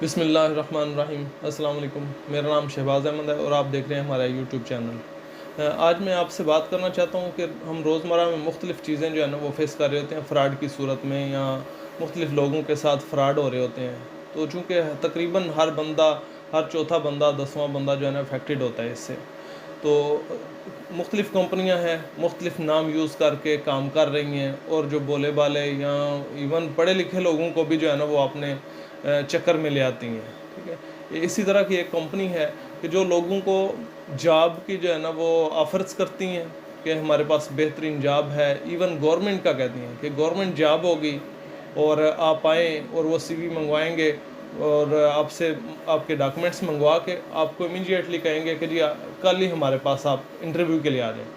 بسم اللہ الرحمن الرحیم۔ السلام علیکم، میرا نام شہباز احمد ہے اور آپ دیکھ رہے ہیں ہمارا یوٹیوب چینل۔ آج میں آپ سے بات کرنا چاہتا ہوں کہ ہم روزمرہ میں مختلف چیزیں جو ہے نا وہ فیس کر رہے ہوتے ہیں فراڈ کی صورت میں، یا مختلف لوگوں کے ساتھ فراڈ ہو رہے ہوتے ہیں۔ تو چونکہ تقریباً ہر بندہ، ہر چوتھا بندہ، 10واں بندہ جو ہے نا افیکٹڈ ہوتا ہے اس سے۔ تو مختلف کمپنیاں ہیں، مختلف نام یوز کر کے کام کر رہی ہیں، اور جو بولے بالے یا ایون پڑھے لکھے لوگوں کو بھی جو ہے نا وہ اپنے چکر میں لے آتی ہیں، ٹھیک ہے۔ اسی طرح کی ایک کمپنی ہے کہ جو لوگوں کو جاب کی جو ہے نا وہ آفرز کرتی ہیں کہ ہمارے پاس بہترین جاب ہے، ایون گورنمنٹ کا کہتی ہیں کہ گورنمنٹ جاب ہوگی اور آپ آئیں اور وہ سی وی منگوائیں گے اور آپ سے آپ کے ڈاکومنٹس منگوا کے آپ کو امیڈیٹلی کہیں گے کہ جی کل ہی ہمارے پاس آپ انٹرویو کے لیے آ جائیں۔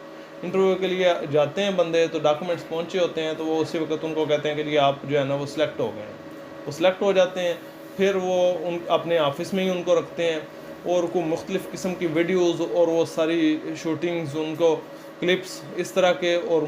انٹرویو کے لیے جاتے ہیں بندے، تو ڈاکومنٹس پہنچے ہوتے ہیں، تو وہ اسی وقت ان کو کہتے ہیں کہ جی آپ جو ہے نا وہ سلیکٹ ہو گئے ہیں۔ وہ سلیکٹ ہو جاتے ہیں، پھر وہ اپنے آفس میں ہی ان کو رکھتے ہیں اور کو مختلف قسم کی ویڈیوز اور وہ ساری شوٹنگز، ان کو کلپس اس طرح کے، اور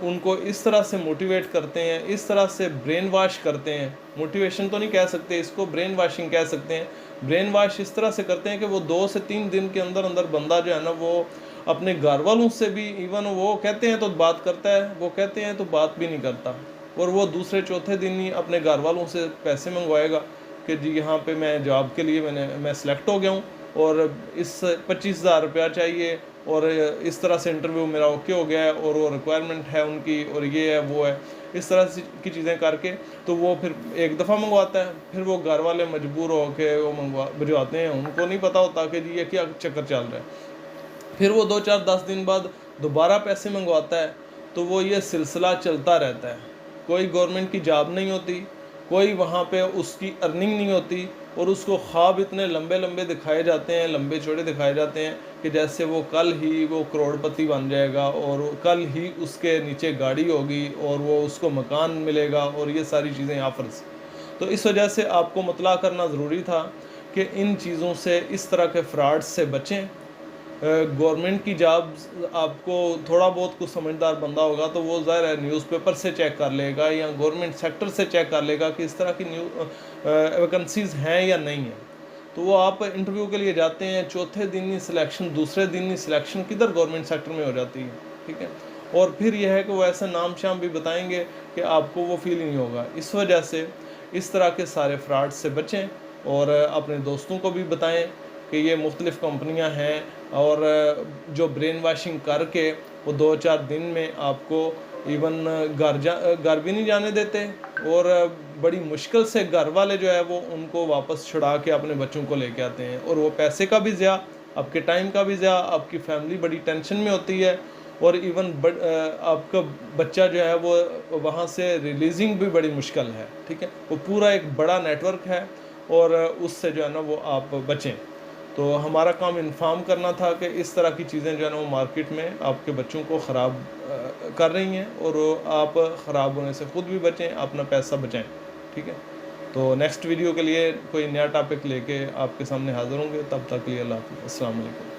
ان کو اس طرح سے موٹیویٹ کرتے ہیں، اس طرح سے برین واش کرتے ہیں۔ موٹیویشن تو نہیں کہہ سکتے اس کو، برین واشنگ کہہ سکتے ہیں۔ برین واش اس طرح سے کرتے ہیں کہ وہ 2 سے 3 دن کے اندر بندہ جو ہے نا وہ اپنے گھر والوں سے بھی، ایون وہ کہتے ہیں تو بات کرتا ہے، وہ کہتے ہیں تو بات بھی نہیں کرتا، اور وہ دوسرے چوتھے دن ہی اپنے گھر والوں سے پیسے منگوائے گا کہ جی یہاں پہ میں جاب کے لیے میں سلیکٹ ہو گیا ہوں اور اس 25,000 روپیہ چاہیے، اور اس طرح سے انٹرویو میرا اوکے ہو گیا ہے، اور وہ ریکوائرمنٹ ہے ان کی، اور یہ ہے وہ ہے، اس طرح کی چیزیں کر کے تو وہ پھر ایک دفعہ منگواتا ہے، پھر وہ گھر والے مجبور ہو کے وہ بھجواتے ہیں۔ ان کو نہیں پتہ ہوتا کہ جی یہ کیا چکر چل رہا ہے۔ پھر وہ 2 4 10 دن بعد دوبارہ پیسے منگواتا ہے، تو وہ یہ سلسلہ چلتا رہتا ہے۔ کوئی گورنمنٹ کی جاب نہیں ہوتی، کوئی وہاں پہ اس کی ارننگ نہیں ہوتی، اور اس کو خواب اتنے لمبے لمبے دکھائے جاتے ہیں، لمبے چوڑے دکھائے جاتے ہیں کہ جیسے وہ کل ہی وہ کروڑ پتی بن جائے گا، اور کل ہی اس کے نیچے گاڑی ہوگی، اور وہ اس کو مکان ملے گا، اور یہ ساری چیزیں آفرز۔ تو اس وجہ سے آپ کو مطلع کرنا ضروری تھا کہ ان چیزوں سے، اس طرح کے فراڈ سے بچیں۔ گورنمنٹ کی جاب آپ کو تھوڑا بہت کچھ سمجھدار بندہ ہوگا تو وہ ظاہر ہے نیوز پیپر سے چیک کر لے گا، یا گورنمنٹ سیکٹر سے چیک کر لے گا کہ اس طرح کی ویکنسیز ہیں یا نہیں ہیں۔ تو وہ آپ انٹرویو کے لیے جاتے ہیں، چوتھے دن ہی سلیکشن، دوسرے دن ہی سلیکشن کدھر گورنمنٹ سیکٹر میں ہو جاتی ہے، ٹھیک ہے۔ اور پھر یہ ہے کہ وہ ایسے نام شام بھی بتائیں گے کہ آپ کو وہ فیل نہیں ہوگا۔ اس وجہ سے اس طرح کے سارے فراڈ سے بچیں، اور اپنے دوستوں کو بھی بتائیں کہ یہ مختلف کمپنیاں ہیں، اور جو برین واشنگ کر کے وہ 2 4 دن میں آپ کو ایون گھر بھی نہیں جانے دیتے، اور بڑی مشکل سے گھر والے جو ہے وہ ان کو واپس چھڑا کے اپنے بچوں کو لے کے آتے ہیں، اور وہ پیسے کا بھی ضیاع، آپ کے ٹائم کا بھی ضیاع، آپ کی فیملی بڑی ٹینشن میں ہوتی ہے، اور ایون آپ کا بچہ جو ہے وہ وہاں سے ریلیزنگ بھی بڑی مشکل ہے، ٹھیک ہے۔ وہ پورا ایک بڑا نیٹ ورک ہے، اور اس سے جو ہے نا وہ آپ بچیں۔ تو ہمارا کام انفارم کرنا تھا کہ اس طرح کی چیزیں جو ہے نا وہ مارکیٹ میں آپ کے بچوں کو خراب کر رہی ہیں، اور آپ خراب ہونے سے خود بھی بچیں، اپنا پیسہ بچائیں، ٹھیک ہے۔ تو نیکسٹ ویڈیو کے لیے کوئی نیا ٹاپک لے کے آپ کے سامنے حاضر ہوں گے، تب تک کے لیے اللہ حافظ، السلام علیکم۔